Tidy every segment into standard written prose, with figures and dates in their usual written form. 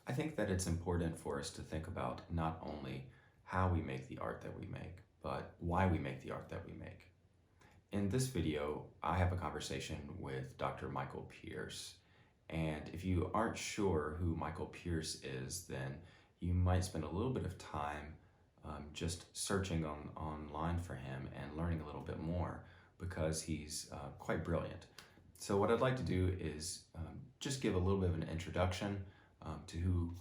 I think that it's important for us to think about not only how we make the art that we make, but why we make the art that we make. In this video, I have a conversation with Dr. Michael Pearce. And if you aren't sure who Michael Pearce is, then you might spend a little bit of time just searching online for him and learning a little bit more because he's quite brilliant. So what I'd like to do is just give a little bit of an introduction to who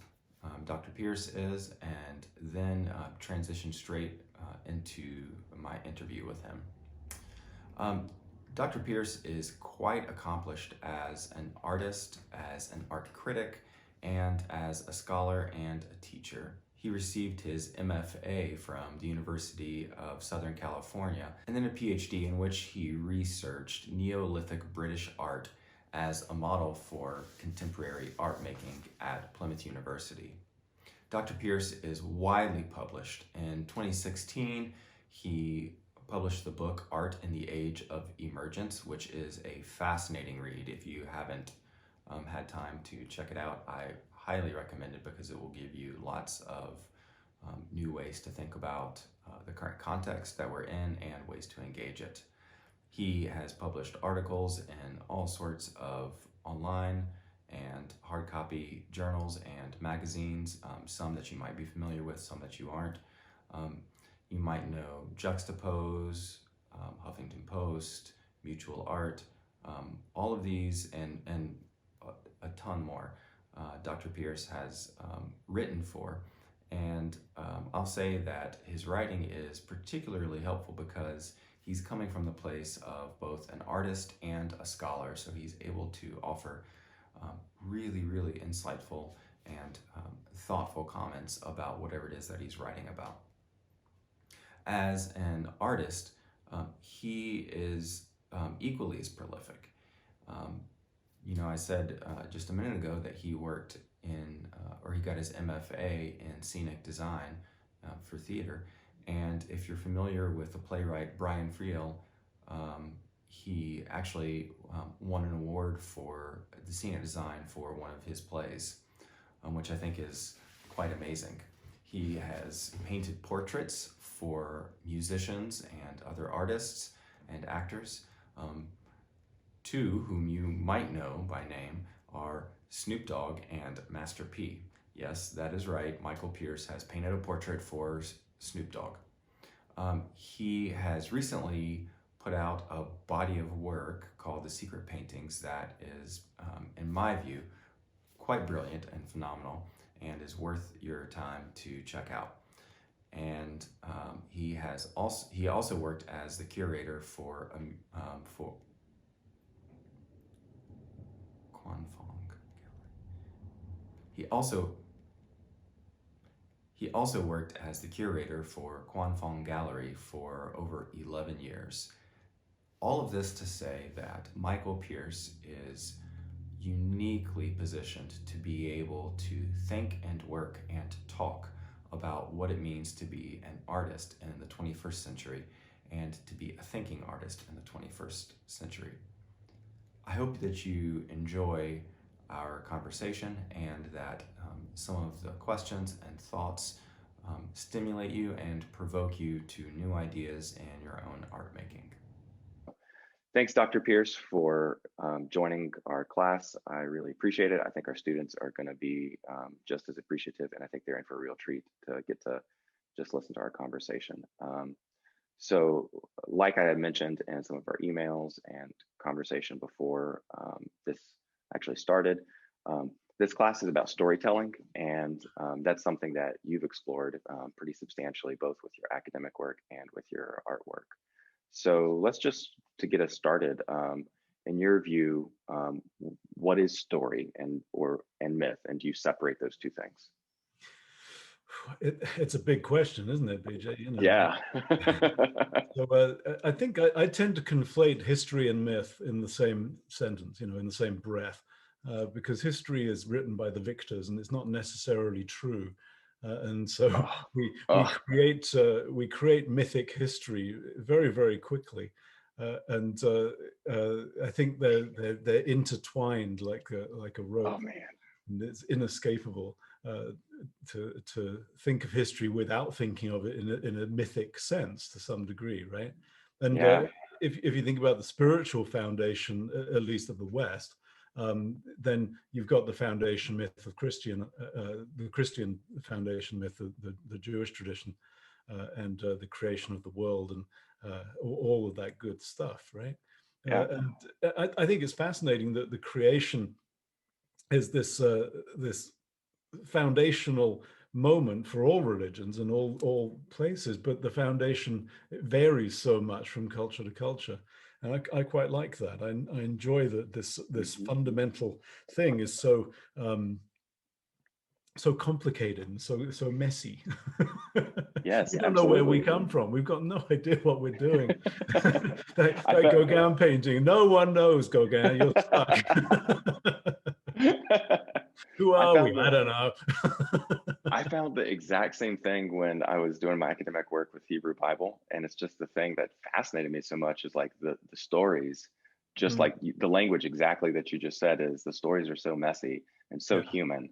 Dr. Pearce is, and then transition straight into my interview with him. Um, Dr. Pearce is quite accomplished as an artist, as an art critic, and as a scholar and a teacher. He received his MFA from the University of Southern California, and then a PhD in which he researched Neolithic British art as a model for contemporary art making at Plymouth University. Dr. Pearce is widely published. In 2016, he published the book Art in the Age of Emergence, which is a fascinating read. If you haven't had time to check it out, I highly recommend it because it will give you lots of new ways to think about the current context that we're in and ways to engage it. He has published articles in all sorts of online and hard copy journals and magazines, some that you might be familiar with, some that you aren't. You might know Juxtapose, Huffington Post, Mutual Art, all of these and a ton more Dr. Pearce has written for. And I'll say that his writing is particularly helpful because he's coming from the place of both an artist and a scholar, so he's able to offer really, really insightful and thoughtful comments about whatever it is that he's writing about. As an artist, he is equally as prolific. I said just a minute ago that he worked or he got his MFA in scenic design for theater. And if you're familiar with the playwright Brian Friel, he actually won an award for the scenic design for one of his plays, which I think is quite amazing. He has painted portraits for musicians and other artists and actors. Two whom you might know by name are Snoop Dogg and Master P. Yes, that is right. Michael Pearce has painted a portrait for Snoop Dogg. He has recently put out a body of work called The Secret Paintings that is, in my view, quite brilliant and phenomenal and is worth your time to check out. And he also worked as the curator for Quan Fong. He also worked as the curator for Quan Fong Gallery for over 11 years. All of this to say that Michael Pearce is uniquely positioned to be able to think and work and talk about what it means to be an artist in the 21st century and to be a thinking artist in the 21st century. I hope that you enjoy our conversation and that some of the questions and thoughts stimulate you and provoke you to new ideas in your own art making. Thanks, Dr. Pearce, for joining our class. I really appreciate it. I think our students are going to be just as appreciative, and I think they're in for a real treat to get to just listen to our conversation. So like I had mentioned in some of our emails and conversation before this actually started, this class is about storytelling, and that's something that you've explored pretty substantially, both with your academic work and with your artwork. So let's just, to get us started, in your view, what is story and myth, and do you separate those two things? It's a big question, isn't it, BJ? Yeah. So I think I tend to conflate history and myth in the same sentence, in the same breath, because history is written by the victors, and it's not necessarily true. And so we create mythic history very, very quickly, and I think they're intertwined like a rope. Oh man, And it's inescapable. to think of history without thinking of it in a mythic sense to some degree, right? And Yeah. if you think about the spiritual foundation, at least of the West, then you've got the foundation myth of the Christian foundation myth, the Jewish tradition, and the creation of the world, and all of that good stuff, right? Yeah. And I think it's fascinating that the creation is this foundational moment for all religions and all places, but the foundation varies so much from culture to culture. And I quite like that. I enjoy that this fundamental thing is so so complicated and so messy. Yes, We don't know where we absolutely. come from. We've got no idea what we're doing. that I felt Gauguin painting, no one knows, Gauguin, you're stuck. Who I are we? found I the don't know. I found the exact same thing when I was doing my academic work with Hebrew Bible, and it's just the thing that fascinated me so much is like the stories, just Mm, like the language exactly that you just said is the stories are so messy and so yeah. human.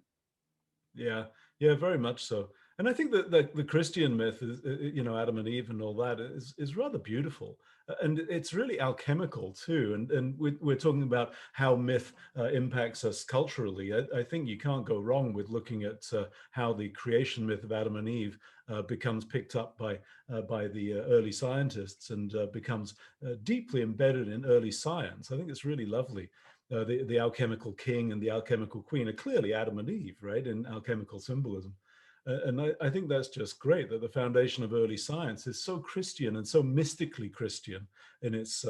Yeah, yeah, very much so. And I think that the Christian myth is, Adam and Eve and all that is rather beautiful, and it's really alchemical too. And we're talking about how myth impacts us culturally. I think you can't go wrong with looking at how the creation myth of Adam and Eve becomes picked up by the early scientists and becomes deeply embedded in early science. I think it's really lovely. The alchemical king and the alchemical queen are clearly Adam and Eve, right, in alchemical symbolism. And I think that's just great that the foundation of early science is so Christian and so mystically Christian in its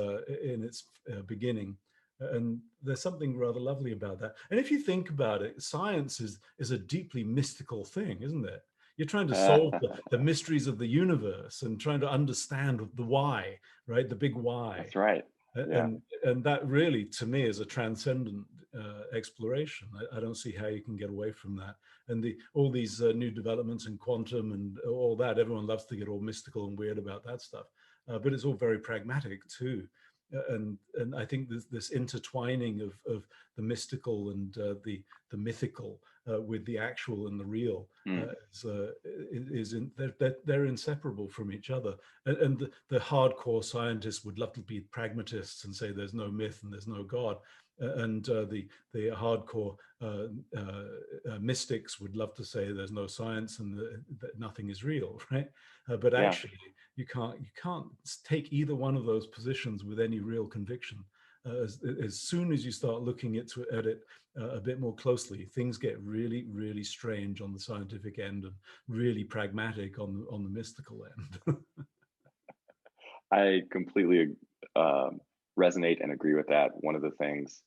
beginning. And there's something rather lovely about that. And if you think about it, science is a deeply mystical thing, isn't it? You're trying to solve the mysteries of the universe and trying to understand the why, right? The big why. That's right. Yeah. And that really, to me, is a transcendent exploration. I don't see how you can get away from that. And all these new developments in quantum and all that, everyone loves to get all mystical and weird about that stuff, but it's all very pragmatic too. And I think this intertwining of the mystical and the mythical with the actual and the real Mm. they're inseparable from each other. And the hardcore scientists would love to be pragmatists and say there's no myth and there's no God. And the hardcore mystics would love to say there's no science and that nothing is real, right? But Yeah. actually, you can't take either one of those positions with any real conviction. As soon as you start looking at it a bit more closely, things get really, really strange on the scientific end and really pragmatic on the mystical end. I completely resonate and agree with that. One of the things,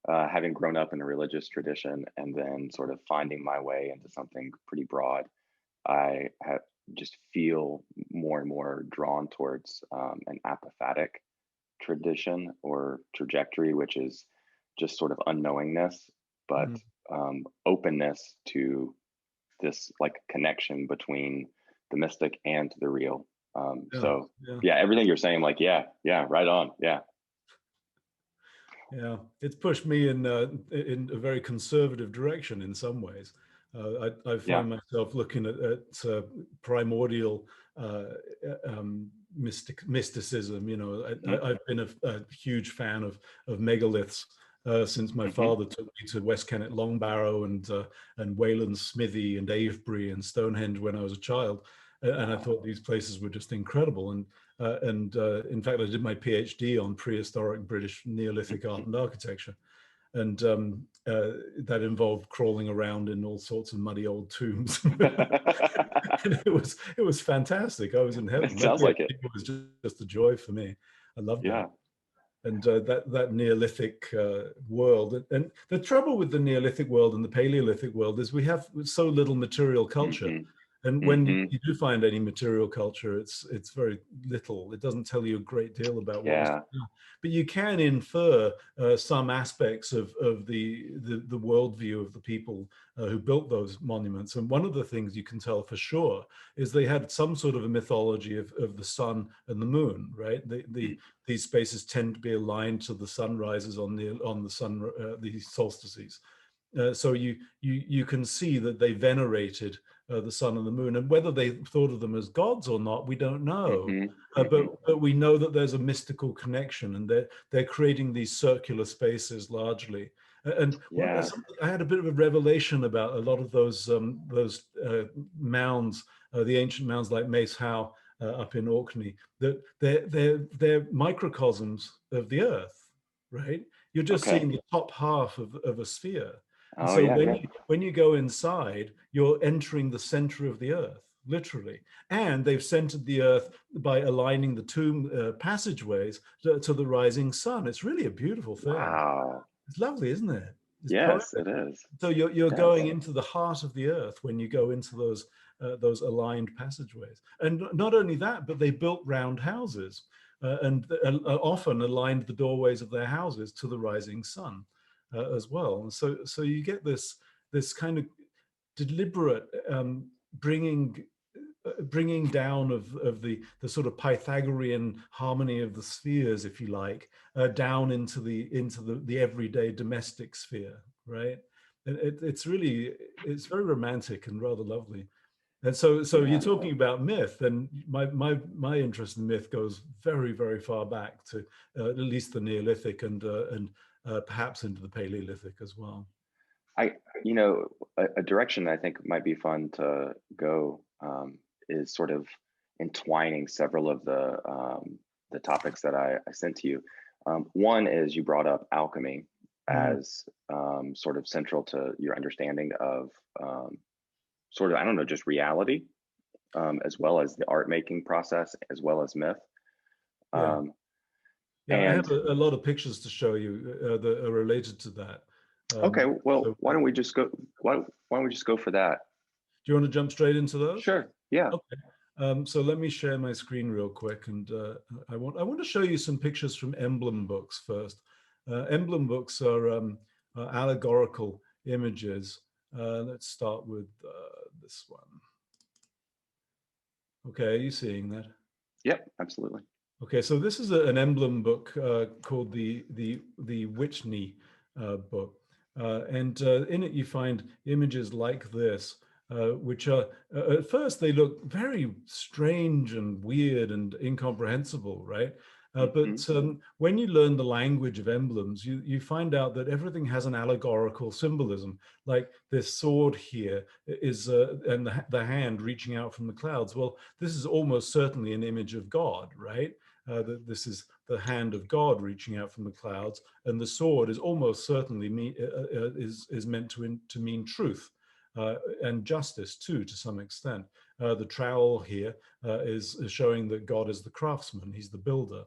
having grown up in a religious tradition and then sort of finding my way into something pretty broad, I have just feel more and more drawn towards an apophatic tradition or trajectory, which is just sort of unknowingness, but Mm. openness to this like connection between the mystic and the real. Yeah, So yeah, yeah, everything you're saying, like, yeah, right on. Yeah. yeah. It's pushed me in a very conservative direction in some ways. I Yeah. find myself looking at primordial mysticism. Hmm. I've been a huge fan of megaliths since my Hmm. father took me to West Kennet Long Barrow and Wayland's Smithy and Avebury and Stonehenge when I was a child. And I thought these places were just incredible. And in fact, I did my PhD on prehistoric British Neolithic art and architecture, and that involved crawling around in all sorts of muddy old tombs. And it was fantastic. I was in heaven. It My sounds like PhD it. was just a joy for me. I loved it. Yeah. And that Neolithic world, and the trouble with the Neolithic world and the Paleolithic world is we have so little material culture. Hmm. And when Hmm. you do find any material culture, it's very little. It doesn't tell you a great deal about what was Yeah. going on. But you can infer some aspects of the worldview of the people who built those monuments. And one of the things you can tell for sure is they had some sort of a mythology of the sun and the moon, right? These spaces tend to be aligned to the sunrises on the sun the solstices. So you can see that they venerated the sun and the moon, and whether they thought of them as gods or not, we don't know. Hmm. But we know that there's a mystical connection, and they're creating these circular spaces largely. And Yeah. I had a bit of a revelation about a lot of those mounds, the ancient mounds like Mace Howe up in Orkney, that they're microcosms of the Earth, right? You're just Okay. seeing the top half of a sphere. And Oh so yeah, yeah. when you go inside, you're entering the center of the Earth, literally. And they've centered the Earth by aligning the two passageways to the rising sun. It's really a beautiful thing. Wow. It's lovely, isn't it? It's Yes, poetic. it is. So you're Yes. going into the heart of the Earth when you go into those aligned passageways. And not only that, but they built round houses and often aligned the doorways of their houses to the rising sun as well. And so you get this kind of deliberate bringing down of the sort of Pythagorean harmony of the spheres, if you like, down into the everyday domestic sphere, right? And it's very romantic and rather lovely. And so you're Yeah. talking about myth, and my interest in myth goes very, very far back to at least the Neolithic and perhaps into the Paleolithic as well. I, a direction I think might be fun to go is sort of entwining several of the topics that I sent to you. One is you brought up alchemy Mm, as sort of central to your understanding of sort of, I don't know, just reality, as well as the art making process, as well as myth. yeah. Um, Yeah, I and have a lot of pictures to show you that are related to that. okay, well, So why don't we just go? Why don't we just go for that? do you want to jump straight into those? Sure. Yeah. Okay. So let me share my screen real quick, and I want to show you some pictures from emblem books first. Emblem books are allegorical images. Let's start with this one. Okay, are you seeing that? Yep. Absolutely. Okay, so this is an emblem book called the Whitney book, and in it you find images like this, which are at first they look very strange and weird and incomprehensible, right? Hmm. But when you learn the language of emblems, you find out that everything has an allegorical symbolism. Like this sword here is, and the hand reaching out from the clouds. Well, this is almost certainly an image of God, right? That this is the hand of God reaching out from the clouds, and the sword is almost certainly is meant to mean truth and justice too, to some extent. The trowel here is showing that God is the craftsman; He's the builder.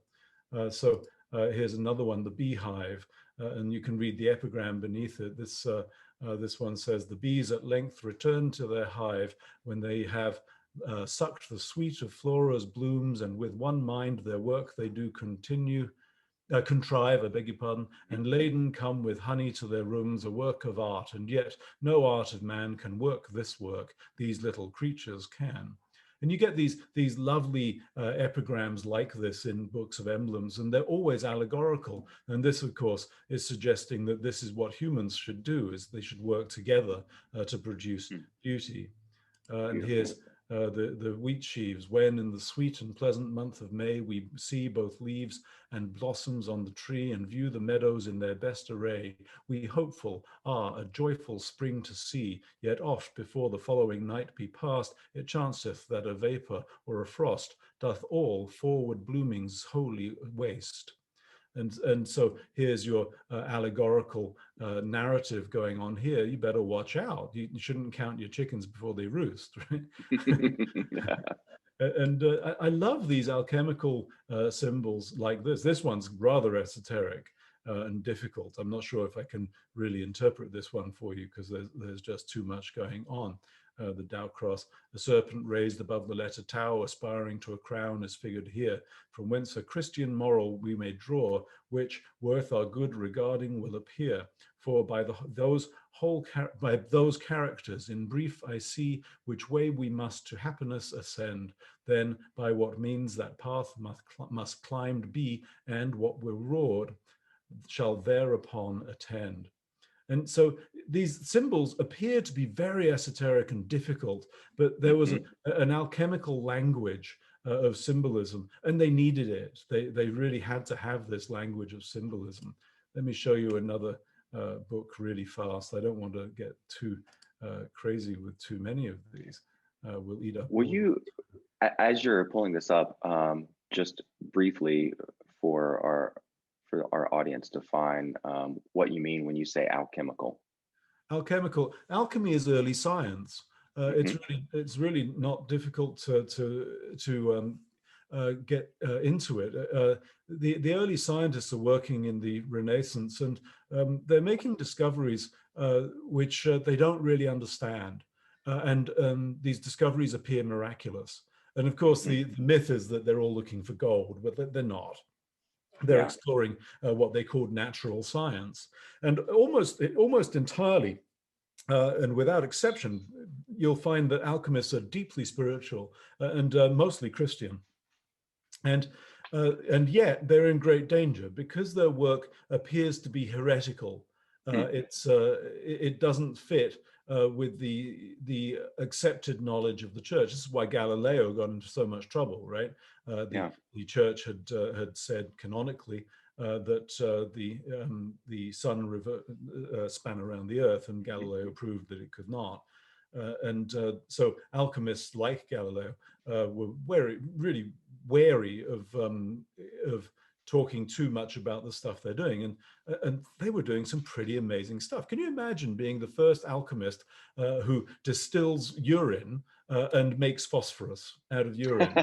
So here's another one, the beehive, and you can read the epigram beneath it. This one says, "The bees at length return to their hive when they have sucked the sweet of Flora's blooms, and with one mind their work they do contrive, I beg your pardon, and laden come with honey to their rooms, a work of art, and yet no art of man can work this work, these little creatures can." And you get these lovely epigrams like this in books of emblems, and they're always allegorical. And this, of course, is suggesting that this is what humans should do, is they should work together to produce beauty. And Beautiful. here's the wheat sheaves. When in the sweet and pleasant month of May we see both leaves and blossoms on the tree and view the meadows in their best array, we hopeful are a joyful spring to see, yet oft before the following night be past, it chanceth that a vapor or a frost doth all forward bloomings wholly waste. And so here's your allegorical narrative going on here. You better watch out. You shouldn't count your chickens before they roost, right? And I love these alchemical symbols like this. This one's rather esoteric and difficult. I'm not sure if I can really interpret this one for you because there's just too much going on. The Tau cross, a serpent raised above the letter Tau, aspiring to a crown, is figured here, from whence a Christian moral we may draw, which worth our good regarding will appear. For by by those characters, in brief, I see which way we must to happiness ascend. Then by what means that path must climbed be, and what will reward shall thereupon attend. And so these symbols appear to be very esoteric and difficult, but there was Hmm. an alchemical language of symbolism, and they needed it. They really had to have this language of symbolism. Let me show you another book really fast. I don't want to get too crazy with too many of these. We'll eat up Will all. you, as you're pulling this up, just briefly for our audience define what you mean when you say alchemical? Alchemical alchemy is early science. Hmm. It's really not difficult to get into it. The early scientists are working in the Renaissance, and they're making discoveries which they don't really understand, and these discoveries appear miraculous. And of course, Hmm. the myth is that they're all looking for gold, but they're not. They're Yeah. exploring what they called natural science, and almost entirely and without exception, you'll find that alchemists are deeply spiritual and mostly Christian. And yet they're in great danger because their work appears to be heretical. Hmm. It doesn't fit with the accepted knowledge of the church. This is why Galileo got into so much trouble, right? Yeah. The church had said canonically that the sun span around the earth, and Galileo proved that it could not. So alchemists like Galileo were really wary of talking too much about the stuff they're doing, and they were doing some pretty amazing stuff. Can you imagine being the first alchemist who distills urine and makes phosphorus out of urine,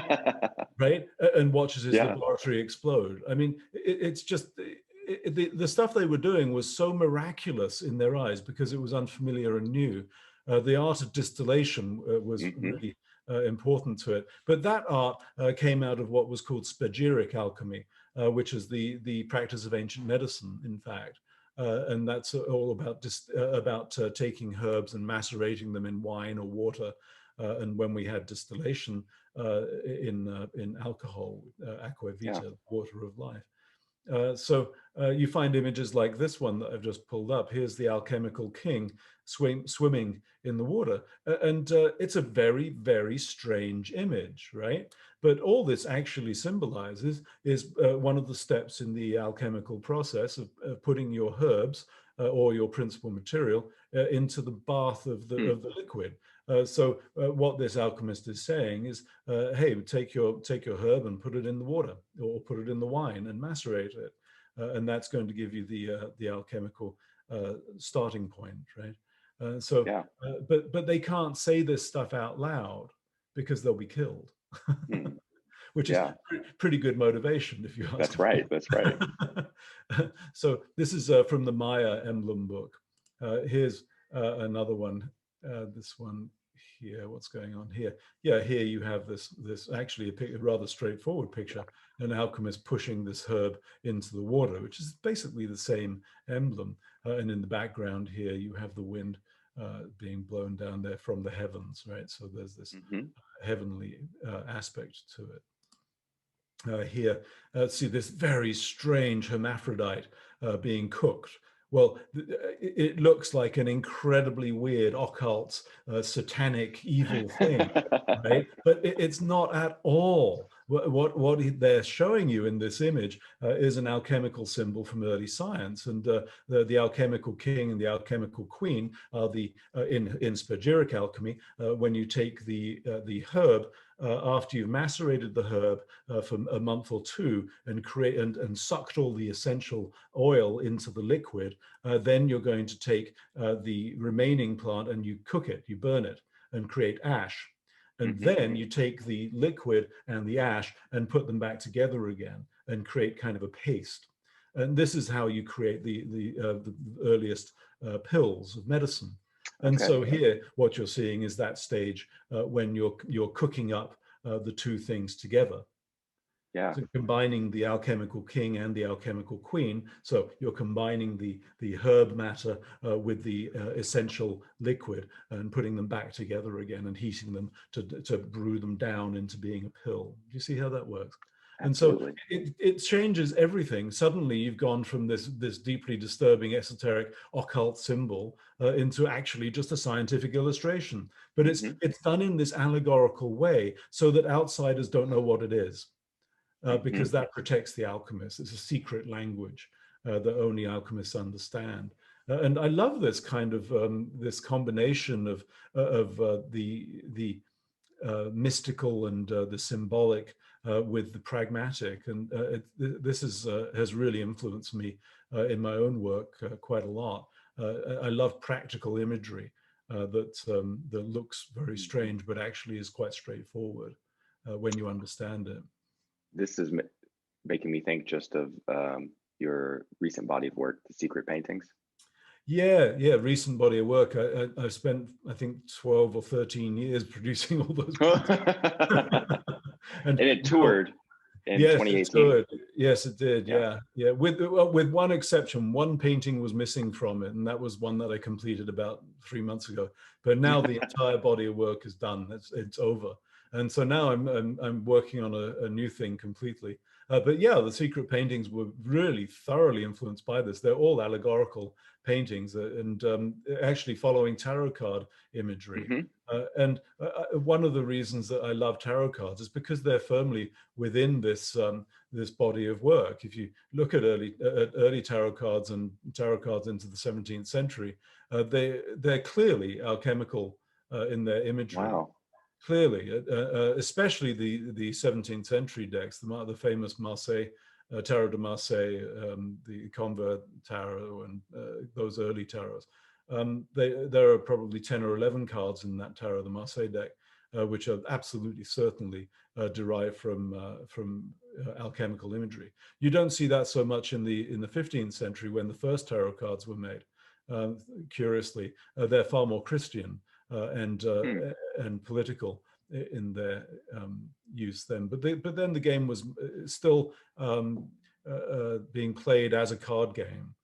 right? And watches his Yeah. laboratory explode. I mean, it's just the stuff they were doing was so miraculous in their eyes because it was unfamiliar and new. The art of distillation was Hmm. really important to it. But that art came out of what was called spagyric alchemy, which is the practice of ancient medicine, in fact. And that's all about taking herbs and macerating them in wine or water. And when we had distillation in alcohol, aqua Yeah. vita, water of life. So you find images like this one that I've just pulled up. Here's the alchemical king swimming in the water. And it's a very, very strange image, right? But all this actually symbolizes is one of the steps in the alchemical process of putting your herbs or your principal material into the bath of Hmm. the liquid. So what this alchemist is saying is, hey, take your herb and put it in the water, or put it in the wine and macerate it, and that's going to give you the alchemical starting point, right? Yeah. But they can't say this stuff out loud because they'll be killed, Hmm. which is Yeah. pretty good motivation, if you ask That's right. me. That's right. So this is from the Maya emblem book. Here's another one. This one here. What's going on here? Yeah, here you have this actually a rather straightforward picture. An alchemist pushing this herb into the water, which is basically the same emblem. And in the background here, you have the wind being blown down there from the heavens, right? So there's this Hmm. heavenly aspect to it. Here, see this very strange hermaphrodite being cooked. Well, it looks like an incredibly weird, occult, satanic, evil thing, right? But it's not at all. What they're showing you in this image is an alchemical symbol from early science, and the alchemical king and the alchemical queen are the in spagyric alchemy. When you take the herb after you've macerated the herb for a month or two and and sucked all the essential oil into the liquid, then you're going to take the remaining plant and you cook it, you burn it and create ash. And Hmm. then you take the liquid and the ash and put them back together again and create kind of a paste. And this is how you create the earliest pills of medicine. And Okay. so here, what you're seeing is that stage when you're cooking up the two things together. Yeah. So combining the alchemical king and the alchemical queen. So you're combining the herb matter with the essential liquid and putting them back together again and heating them to brew them down into being a pill. Do you see how that works? And so Absolutely. it changes everything. Suddenly you've gone from this deeply disturbing esoteric occult symbol into actually just a scientific illustration. But Hmm. it's done in this allegorical way so that outsiders don't know what it is, Hmm. because that protects the alchemists. It's a secret language that only alchemists understand. And I love this kind of this combination of the mystical and the symbolic with the pragmatic, and this has really influenced me in my own work quite a lot. I love practical imagery that looks very Hmm. strange, but actually is quite straightforward when you understand it. This is making me think just of your recent body of work, The Secret Paintings. Yeah, recent body of work. I've spent, I think, 12 or 13 years producing all those paintings. And And it now, toured in yes, it 2018. toured. Yes, it did. Yeah. Yeah. With one exception, one painting was missing from it, and that was one that I completed about 3 months ago. But now the entire body of work is done. It's over, and so now I'm working on a new thing completely. But yeah, the secret paintings were really thoroughly influenced by this. They're all allegorical paintings and actually following tarot card imagery. Hmm. And one of the reasons that I love tarot cards is because they're firmly within this body of work. If you look at early tarot cards and tarot cards into the 17th century, they're clearly alchemical in their imagery. Wow. Clearly, especially the 17th century decks, the famous Marseille, Tarot de Marseille, the Convert Tarot, and those early tarots. There are probably 10 or 11 cards in that Tarot de Marseille deck, which are absolutely certainly derived from alchemical imagery. You don't see that so much in the 15th century when the first tarot cards were made. Curiously, they're far more Christian Hmm. and political in their use then. But then the game was still being played as a card game.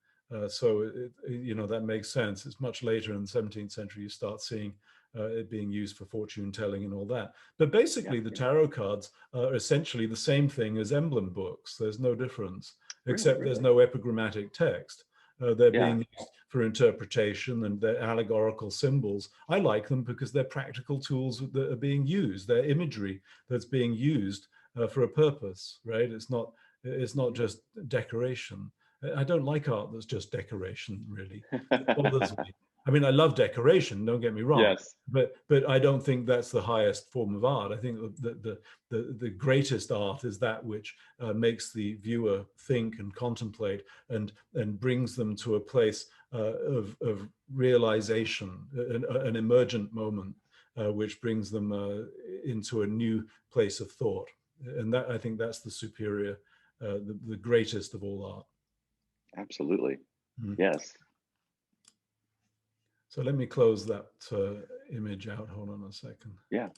So that makes sense. It's much later in the 17th century you start seeing it being used for fortune telling and all that. But Yeah. basically, the Yeah. tarot cards are essentially the same thing as emblem books. There's no difference, Really, except there's really. no epigrammatic text. They're Yeah. being used for interpretation and they're allegorical symbols. I like them because they're practical tools that are being used. They're imagery that's being used for a purpose, right? It's not just decoration. I don't like art that's just decoration, really. It bothers me. I mean, I love decoration, don't get me wrong, Yes. but I don't think that's the highest form of art. I think the greatest art is that which makes the viewer think and contemplate and brings them to a place of realization, an emergent moment, which brings them into a new place of thought. And that I think that's the superior, the greatest of all art. Absolutely. Mm. Yes. So let me close that image out. Hold on a second. Yeah.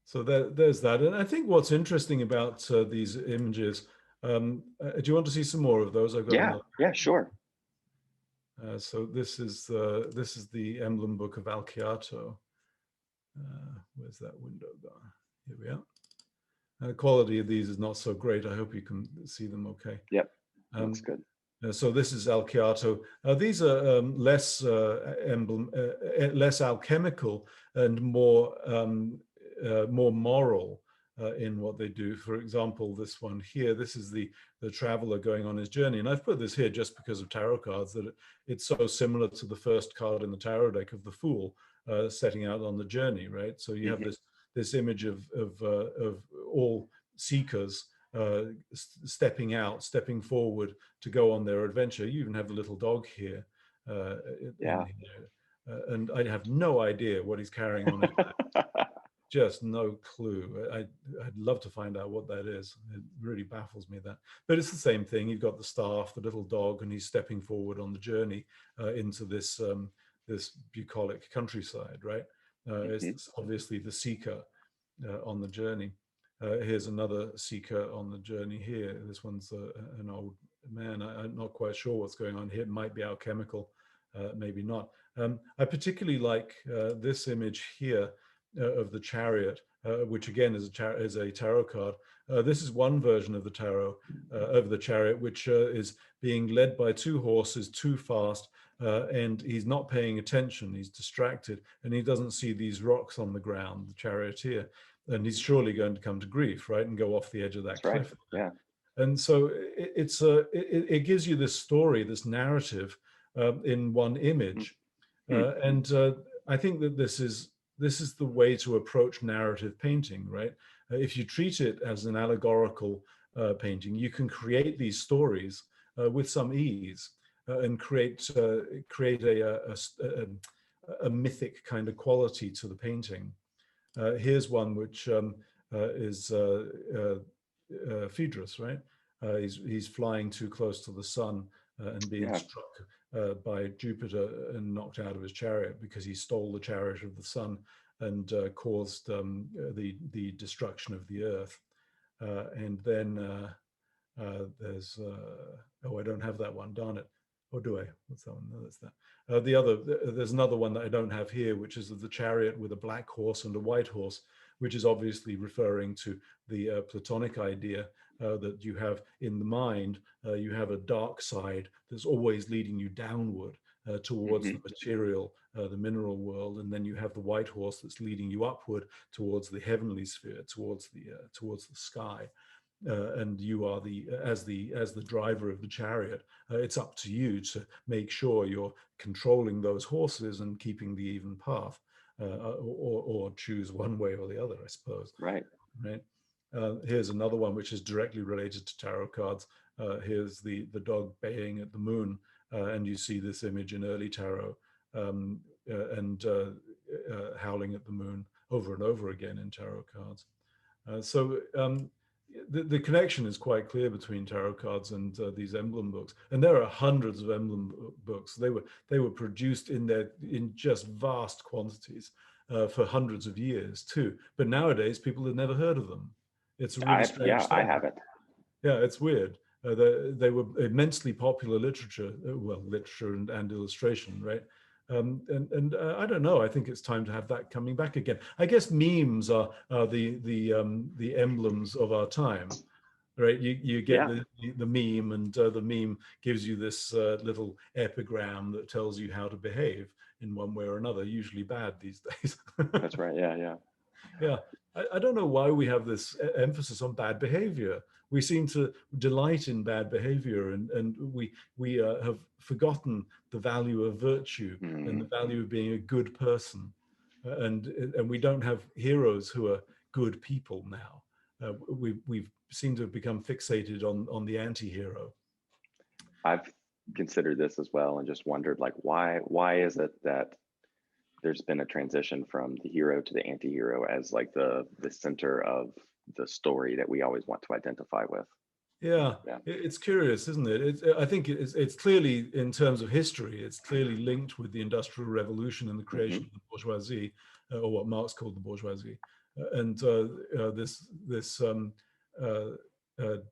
So there's that. And I think what's interesting about these images, do you want to see some more of those? I've got Yeah. another. Yeah. Sure. So this is the emblem book of Alciato. Where's that window gone? Here we are. The quality of these is not so great. I hope you can see them okay. Yep. Looks Um, good. so this is Alciato. These are less less alchemical and more moral in what they do. For example, this one here, this is the traveler going on his journey. And I've put this here just because of tarot cards, that it's so similar to the first card in the tarot deck of the Fool setting out on the journey, right? So you have Hmm. this image of all seekers stepping out, stepping forward to go on their adventure. You even have the little dog here Yeah. in here. And I have no idea what he's carrying on his back. Just no clue. I'd love to find out what that is. It really baffles me that. But it's the same thing. You've got the staff, the little dog, and he's stepping forward on the journey into this bucolic countryside, right? Hmm. It's obviously the seeker on the journey. Here's another seeker on the journey here. This one's an old man. I'm not quite sure what's going on here. It might be alchemical, maybe not. I particularly like this image here. of the chariot, which again is a tarot card. This is one version of the tarot of the chariot, which is being led by two horses too fast, and he's not paying attention. He's distracted, and he doesn't see these rocks on the ground, the charioteer, and he's surely going to come to grief, right, and go off the edge of that That's right. cliff. Yeah. And so it gives you this story, this narrative in one image, and I think that this is the way to approach narrative painting, right? If you treat it as an allegorical painting, you can create these stories with some ease and create a mythic kind of quality to the painting. Here's one which is Phaedrus, right? He's flying too close to the sun and being struck by Jupiter and knocked out of his chariot because he stole the chariot of the sun and caused the destruction of the earth. And then there's oh, I don't have that one, darn it. Or do I? What's that one? No, that's that. There's another one that I don't have here, which is of the chariot with a black horse and a white horse, which is obviously referring to the Platonic idea that you have in the mind. You have a dark side that's always leading you downward towards the material, the mineral world, and then you have the white horse that's leading you upward towards the heavenly sphere, towards the sky. And you are as the driver of the chariot. It's up to you to make sure you're controlling those horses and keeping the even path, or choose one way or the other, I suppose. Right. Right. Here's another one which is directly related to tarot cards. Here's the dog baying at the moon, and you see this image in early tarot, and howling at the moon over and over again in tarot cards. So the connection is quite clear between tarot cards and these emblem books, and there are hundreds of emblem books. They were produced in just vast quantities for hundreds of years too. But nowadays, people have never heard of them. It's a really strange thing. I haven't. Yeah, it's weird. They were immensely popular literature, literature and illustration, right? And I don't know. I think it's time to have that coming back again. I guess memes are the emblems of our time, right? You get the meme, and the meme gives you this little epigram that tells you how to behave in one way or another. Usually bad these days. That's right. Yeah. Yeah. I don't know why we have this emphasis on bad behavior. We seem to delight in bad behavior, and we have forgotten the value of virtue and the value of being a good person. And we don't have heroes who are good people now. We've seemed to have become fixated on the anti-hero. I've considered this as well and just wondered, like, why is it that there's been a transition from the hero to the anti-hero as like the center of the story that we always want to identify with? Yeah. It's curious, isn't it? I think it's clearly, in terms of history, it's clearly linked with the Industrial Revolution and the creation of the bourgeoisie, or what Marx called the bourgeoisie, and this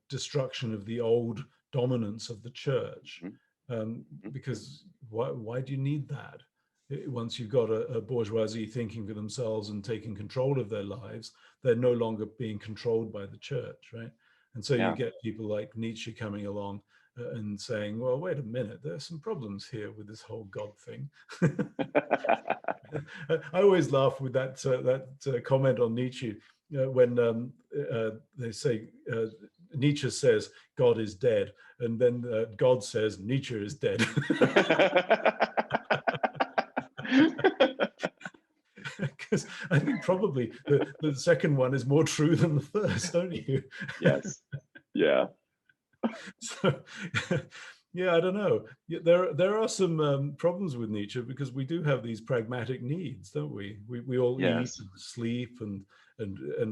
destruction of the old dominance of the church. Because why do you need that? Once you've got a bourgeoisie thinking for themselves and taking control of their lives, they're no longer being controlled by the church, right? And so you get people like Nietzsche coming along and saying, well, wait a minute, there's some problems here with this whole God thing. I always laugh with that comment on Nietzsche when they say, Nietzsche says, God is dead. And then God says, Nietzsche is dead. Because I think probably the second one is more true than the first, don't you? Yes. Yeah. So, yeah, I don't know. There are some problems with Nietzsche, because we do have these pragmatic needs, don't we? We all eat and sleep, and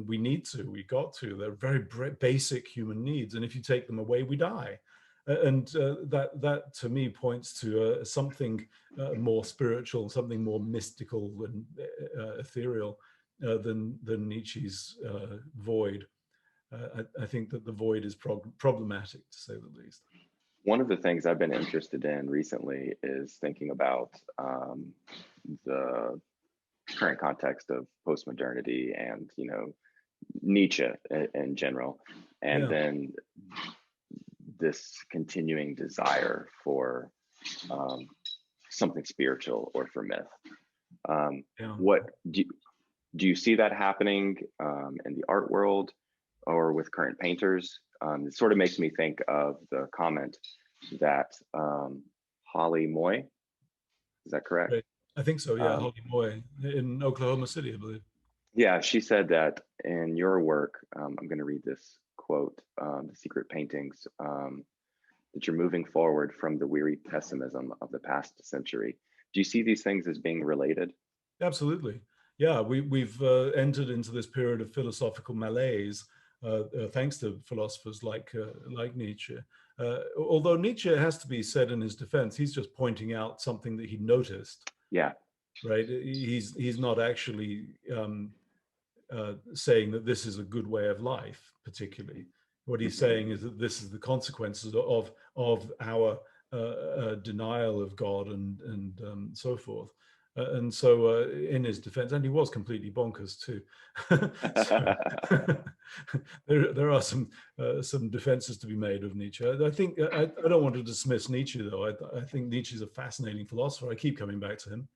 we need to. We got to. They're very basic human needs, and if you take them away, we die. And that to me points to something more spiritual, something more mystical and ethereal than Nietzsche's void. I think that the void is problematic, to say the least. One of the things I've been interested in recently is thinking about the current context of postmodernity and, you know, Nietzsche in general, and Yeah. then this continuing desire for something spiritual or for myth. Yeah. What do you see that happening in the art world or with current painters? It sort of makes me think of the comment that Holly Moy, is that correct? Great. I think so. Yeah. Um, Holly Moy in Oklahoma City, I believe. yeah, she said that in your work, I'm going to read this quote, The Secret Paintings, that you're moving forward from the weary pessimism of the past century. Do you see these things as being related? Absolutely. Yeah, we've entered into this period of philosophical malaise, thanks to philosophers like Nietzsche. Although Nietzsche, has to be said in his defense, he's just pointing out something that he noticed, Yeah. right? He's not actually saying that this is a good way of life, particularly. What he's saying is that this is the consequences of our denial of God and so forth. And so, in his defense, and he was completely bonkers too. So, there are some defenses to be made of Nietzsche. I think I don't want to dismiss Nietzsche though. I think Nietzsche is a fascinating philosopher. I keep coming back to him.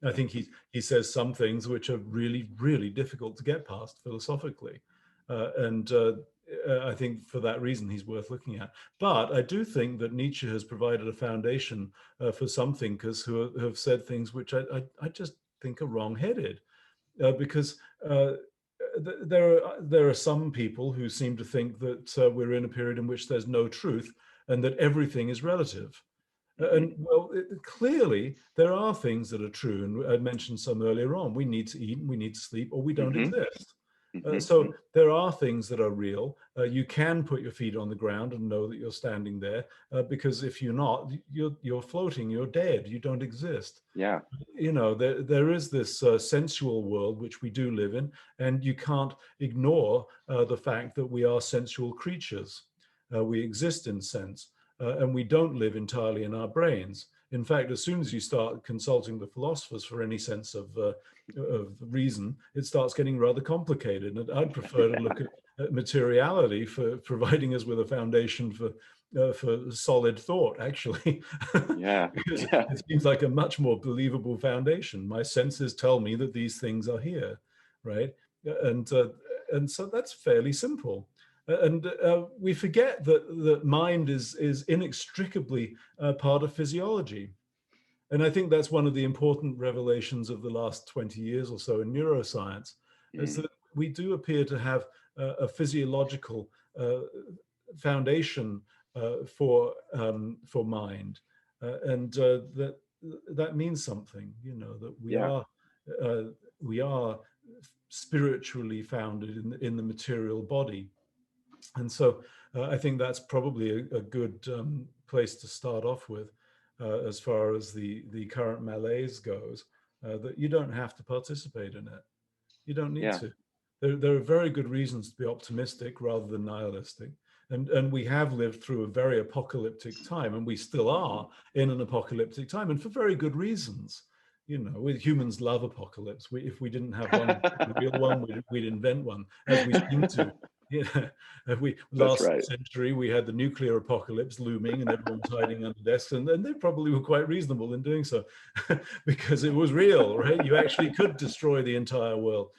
I think he says some things which are really, really difficult to get past philosophically. And I think for that reason, he's worth looking at. But I do think that Nietzsche has provided a foundation for some thinkers who have said things which I just think are wrong-headed. Because there are some people who seem to think that we're in a period in which there's no truth and that everything is relative. And well, clearly there are things that are true, and I mentioned some earlier on. We need to eat, we need to sleep, or we don't exist. So there are things that are real. You can put your feet on the ground and know that you're standing there, because if you're not, you're floating, you're dead, you don't exist. Yeah. You know, there is this sensual world which we do live in, and you can't ignore the fact that we are sensual creatures. We exist in sense. And we don't live entirely in our brains. In fact, as soon as you start consulting the philosophers for any sense of reason, it starts getting rather complicated. And I'd prefer to look at materiality for providing us with a foundation for solid thought, actually. Yeah. Because Yeah. it seems like a much more believable foundation. My senses tell me that these things are here, right? And so that's fairly simple. And we forget that mind is inextricably part of physiology. And I think that's one of the important revelations of the last 20 years or so in neuroscience, is that we do appear to have a physiological foundation for mind, and that means something. You know, that we are spiritually founded in the material body. And so I think that's probably a good place to start off with, as far as the current malaise goes, that you don't have to participate in it. You don't need Yeah. to. There are very good reasons to be optimistic rather than nihilistic. And we have lived through a very apocalyptic time, and we still are in an apocalyptic time, and for very good reasons. You know, humans love apocalypse. If we didn't have one, the real one, we'd invent one, as we seem to. Yeah, That's last right. century we had the nuclear apocalypse looming, and everyone was hiding under desks, and they probably were quite reasonable in doing so, because it was real, right? You actually could destroy the entire world.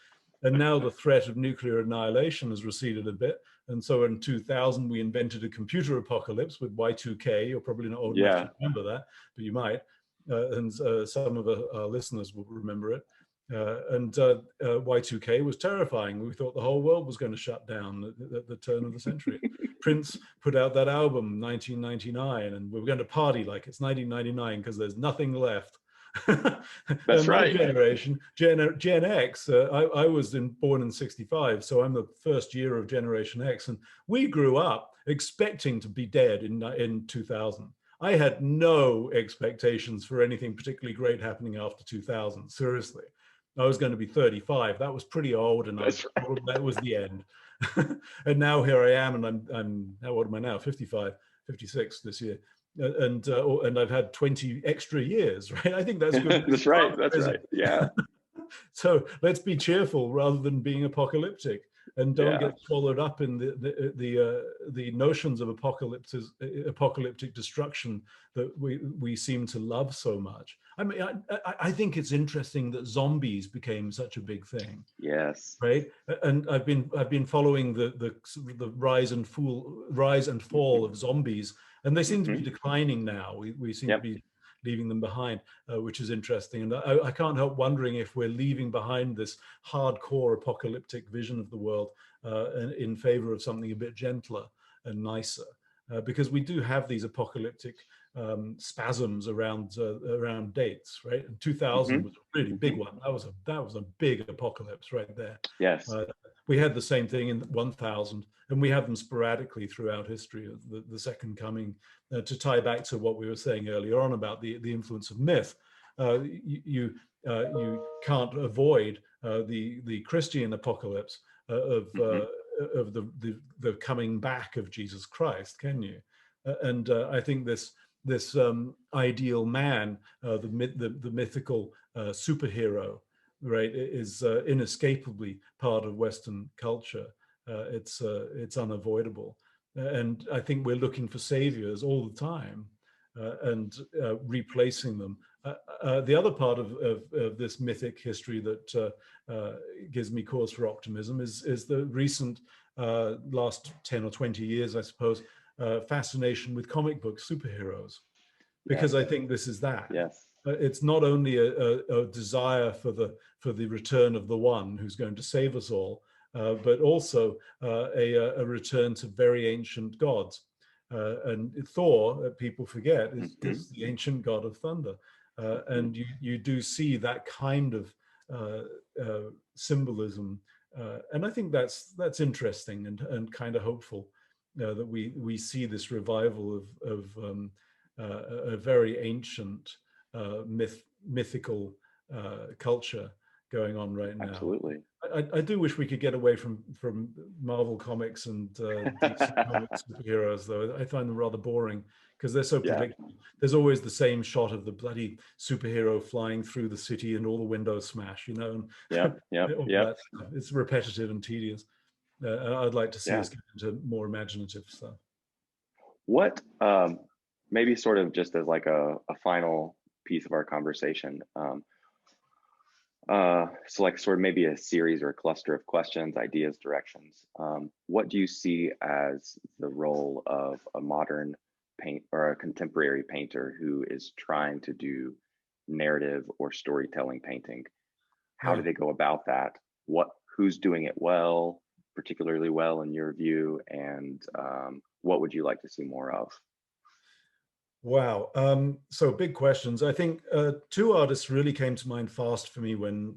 And now the threat of nuclear annihilation has receded a bit. And so in 2000, we invented a computer apocalypse with Y2K. You're probably not old enough Yeah. to remember that, but you might. And some of our listeners will remember it. And Y2K was terrifying. We thought the whole world was going to shut down at the turn of the century. Prince put out that album, 1999, and we were going to party like it's 1999 because there's nothing left. That's My right. generation, Gen X, I was born in 65, so I'm the first year of Generation X, and we grew up expecting to be dead in 2000. I had no expectations for anything particularly great happening after 2000, seriously. I was going to be 35. That was pretty old, and that was the end. And now here I am, and I'm how old am I now? 55, 56 this year. And I've had 20 extra years, right? I think that's good. That's right. That's right. Yeah. So let's be cheerful rather than being apocalyptic, and don't Yeah. get swallowed up in the notions of apocalyptic destruction that we seem to love so much. I mean, I think it's interesting that zombies became such a big thing, Yes. right? And I've been following the rise and fall of zombies, and they seem to be declining now. We seem to Yep. be leaving them behind, which is interesting. And I can't help wondering if we're leaving behind this hardcore apocalyptic vision of the world in favor of something a bit gentler and nicer. Because we do have these apocalyptic spasms around dates, right? And 2000 was a really big one. That was a big apocalypse right there. Yes. We had the same thing in 1000, and we have them sporadically throughout history of the second coming. To tie back to what we were saying earlier on about the influence of myth, you can't avoid the Christian apocalypse of the coming back of Jesus Christ, can you? And I think this ideal man, the mythical superhero, right, is inescapably part of Western culture. It's unavoidable, and I think we're looking for saviors all the time, and replacing them. The other part of this mythic history that gives me cause for optimism is the recent last 10 or 20 years, I suppose, fascination with comic book superheroes, because I think this is that. Yes. It's not only a desire for the return of the one who's going to save us all, but also a return to very ancient gods. And Thor, people forget, is the ancient god of thunder. And you do see that kind of symbolism. And I think that's interesting and kind of hopeful, that we see this revival of a very ancient mythical culture going on right now. Absolutely. I do wish we could get away from Marvel comics and DC comics superheroes, though. I find them rather boring because they're so predictable. There's always the same shot of the bloody superhero flying through the city and all the windows smash, you know. And it's repetitive and tedious. I'd like to see us get into more imaginative stuff. What maybe sort of just as like a final piece of our conversation, so like sort of maybe a series or a cluster of questions, ideas, directions. What do you see as the role of a modern paint or a contemporary painter who is trying to do narrative or storytelling painting? How do they go about that? Who's doing it well, particularly well in your view, and what would you like to see more of? Wow. So big questions. I think two artists really came to mind fast for me when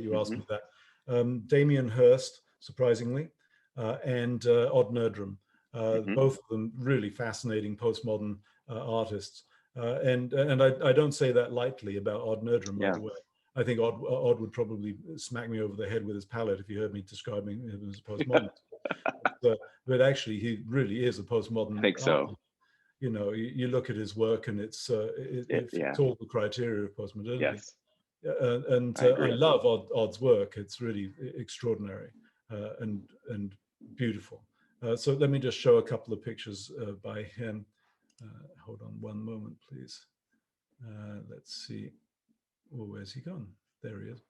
you asked me that. Damien Hirst, surprisingly, and Odd Nerdrum. Both of them really fascinating postmodern artists. And I don't say that lightly about Odd Nerdrum, by the way. I think Odd would probably smack me over the head with his palette if he heard me describing him as a postmodernist. But actually, he really is a postmodern I think so. artist. You know, you look at his work and it fits all the criteria of postmodernity. Yes. And I love Odd's work. It's really extraordinary and beautiful. So let me just show a couple of pictures by him. Hold on one moment, please. Let's see. Oh, where's he gone? There he is.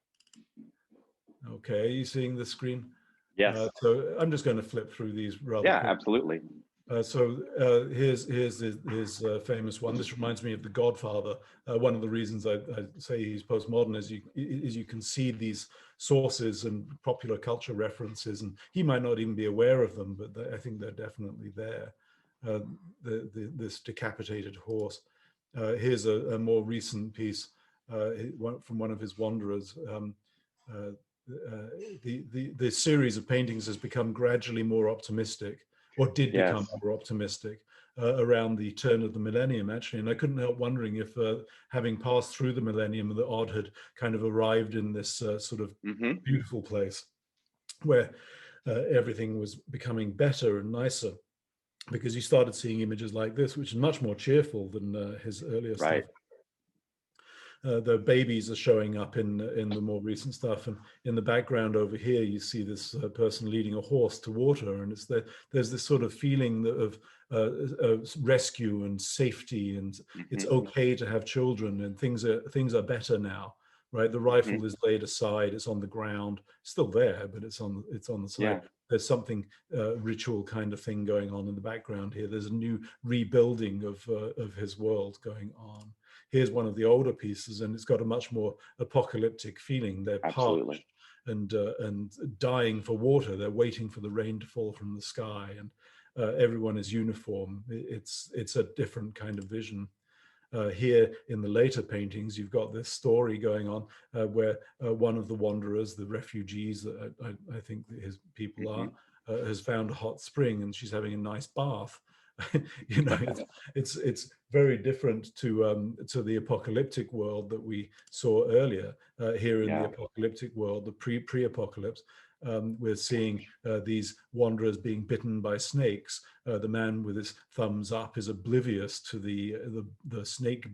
Okay, are you seeing the screen? Yes. So I'm just going to flip through these rather quickly. Absolutely. Here's his famous one. This reminds me of The Godfather. One of the reasons I say he's postmodern is you can see these sources and popular culture references, and he might not even be aware of them, but I think they're definitely there. This decapitated horse. Here's a more recent piece from one of his wanderers. The series of paintings has become gradually more optimistic, or did become more optimistic around the turn of the millennium, actually. And I couldn't help wondering if, having passed through the millennium, the Odd had kind of arrived in this sort of beautiful place where everything was becoming better and nicer, because you started seeing images like this, which is much more cheerful than his earlier stuff. The babies are showing up in the more recent stuff, and in the background over here, you see this person leading a horse to water, and it's there's this sort of feeling of rescue and safety, and it's okay to have children, and things are better now, right? The rifle is laid aside; it's on the ground, still there, but it's on the side. Yeah. There's something ritual kind of thing going on in the background here. There's a new rebuilding of his world going on. Here's one of the older pieces, and it's got a much more apocalyptic feeling. They're Absolutely. parched and dying for water. They're waiting for the rain to fall from the sky, and everyone is uniform. It's a different kind of vision. Here in the later paintings, you've got this story going on where one of the wanderers, the refugees that I think that his people are, has found a hot spring, and she's having a nice bath. You know, it's very different to the apocalyptic world that we saw earlier. Here in the apocalyptic world, the pre-apocalypse, we're seeing these wanderers being bitten by snakes. The man with his thumbs up is oblivious to the snake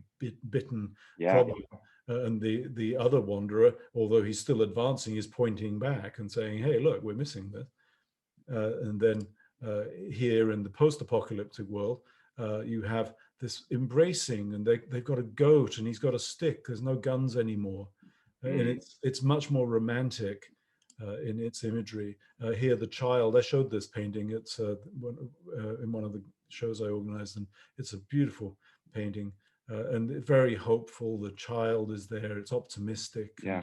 bitten problem. And the other wanderer, although he's still advancing, is pointing back and saying, "Hey, look, we're missing this." And then here in the post-apocalyptic world, you have this embracing, and they've got a goat, and he's got a stick. There's no guns anymore, and it's much more romantic in its imagery. Here, the child. I showed this painting. It's in one of the shows I organized, and it's a beautiful painting and very hopeful. The child is there. It's optimistic. Yeah.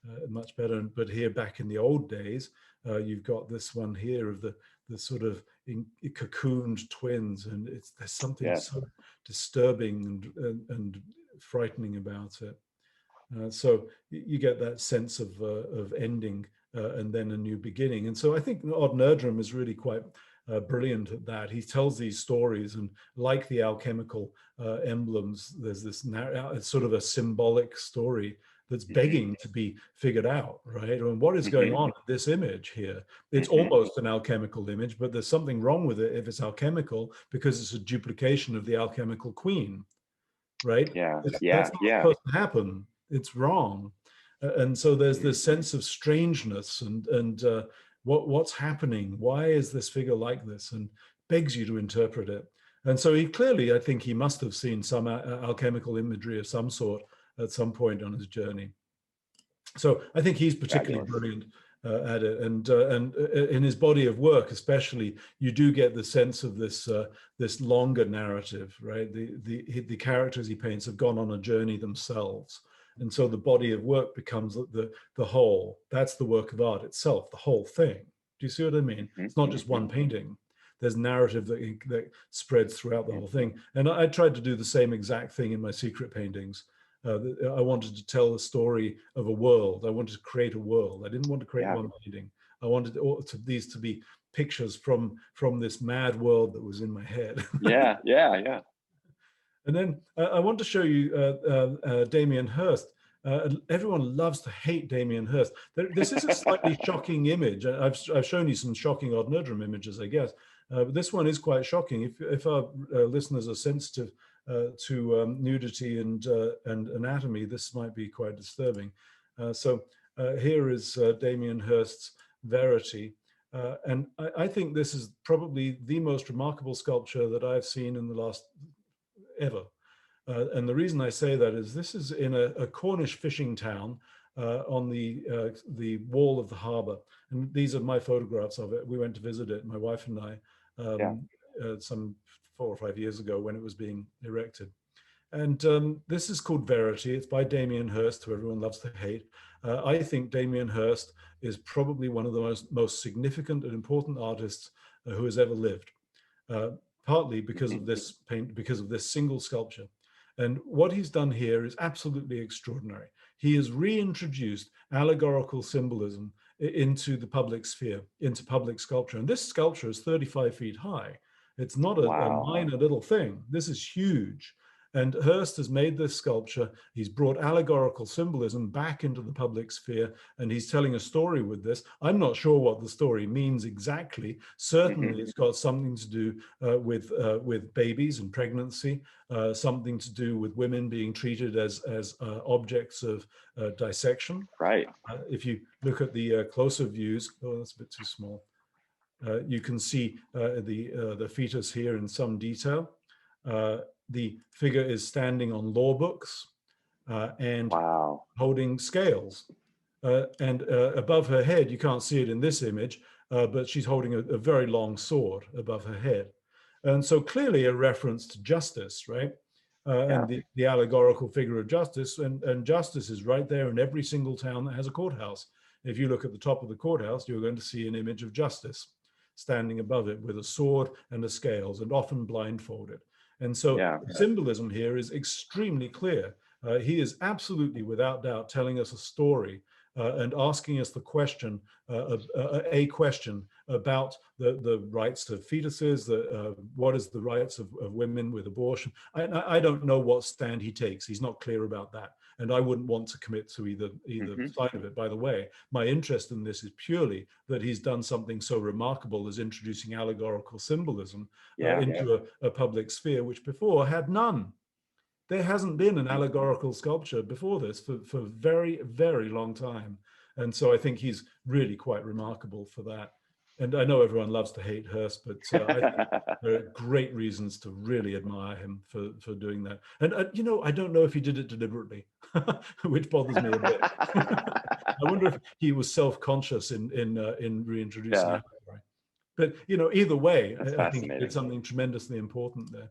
And, much better. But here, back in the old days, you've got this one here of the sort of cocooned twins, and there's something so disturbing and frightening about it. So you get that sense of ending and then a new beginning. And so I think Odd Nerdrum is really quite brilliant at that. He tells these stories, and like the alchemical emblems, there's this it's sort of a symbolic story that's begging to be figured out, right? And what is going on in this image here? It's almost an alchemical image, but there's something wrong with it if it's alchemical, because it's a duplication of the alchemical queen, right? That's not supposed to happen. It's wrong. And so there's this sense of strangeness and what's happening? Why is this figure like this? And begs you to interpret it. And so he clearly, I think he must have seen some alchemical imagery of some sort at some point on his journey. So I think he's particularly brilliant at it, and in his body of work, especially, you do get the sense of this this longer narrative, right? The characters he paints have gone on a journey themselves, and so the body of work becomes the whole. That's the work of art itself, the whole thing. Do you see what I mean? It's not just one painting. There's narrative that spreads throughout the whole thing, and I tried to do the same exact thing in my secret paintings. I wanted to tell the story of a world. I wanted to create a world. I didn't want to create one painting. I wanted these to be pictures from this mad world that was in my head. Yeah. And then I want to show you Damien Hirst. Everyone loves to hate Damien Hirst. This is a slightly shocking image. I've shown you some shocking Odd Nerdrum images, I guess. But this one is quite shocking. If our listeners are sensitive to nudity and anatomy, this might be quite disturbing. So here is Damien Hirst's Verity. And I think this is probably the most remarkable sculpture that I've seen in the last ever. And the reason I say that is this is in a Cornish fishing town on the wall of the harbor. And these are my photographs of it. We went to visit it, my wife and I, some 4 or 5 years ago when it was being erected. And this is called Verity. It's by Damien Hirst, who everyone loves to hate. I think Damien Hirst is probably one of the most significant and important artists who has ever lived, partly because of this because of this single sculpture. And what he's done here is absolutely extraordinary. He has reintroduced allegorical symbolism into the public sphere, into public sculpture. And this sculpture is 35 feet high. It's not a minor little thing. This is huge. And Hearst has made this sculpture. He's brought allegorical symbolism back into the public sphere, and he's telling a story with this. I'm not sure what the story means exactly. Certainly, it's got something to do with babies and pregnancy, something to do with women being treated as objects of dissection. Right. If you look at the closer views, oh, that's a bit too small. You can see the fetus here in some detail. The figure is standing on law books and Wow. holding scales. And above her head, you can't see it in this image, but she's holding a very long sword above her head. And so clearly a reference to justice, right? And the allegorical figure of justice, and justice is right there in every single town that has a courthouse. If you look at the top of the courthouse, you're going to see an image of justice standing above it with a sword and the scales, and often blindfolded. And so the symbolism here is extremely clear. He is absolutely, without doubt, telling us a story and asking us the question, a question about the rights of fetuses, what is the rights of women with abortion. I don't know what stand he takes. He's not clear about that. And I wouldn't want to commit to either side of it. By the way, my interest in this is purely that he's done something so remarkable as introducing allegorical symbolism into a public sphere, which before had none. There hasn't been an allegorical sculpture before this for a very, very long time. And so I think he's really quite remarkable for that. And I know everyone loves to hate Hearst, but I think there are great reasons to really admire him for doing that. And, you know, I don't know if he did it deliberately, which bothers me a bit. I wonder if he was self-conscious in reintroducing allegory. But, you know, either way, I think he did something tremendously important there.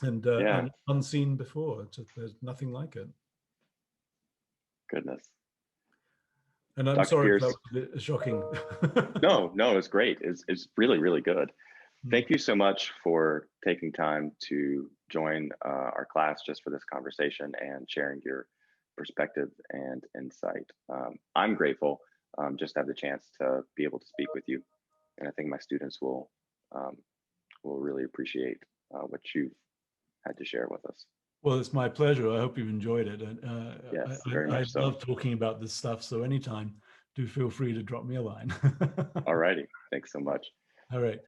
And unseen before. There's nothing like it. Goodness. And I'm sorry if that was a bit shocking. No, it's great. It's really, really good. Thank you so much for taking time to join our class just for this conversation and sharing your perspective and insight. I'm grateful just to have the chance to be able to speak with you. And I think my students will really appreciate what you've had to share with us. Well, it's my pleasure. I hope you've enjoyed it. Yes, very much so. I love talking about this stuff. So anytime, do feel free to drop me a line. All righty. Thanks so much. All right.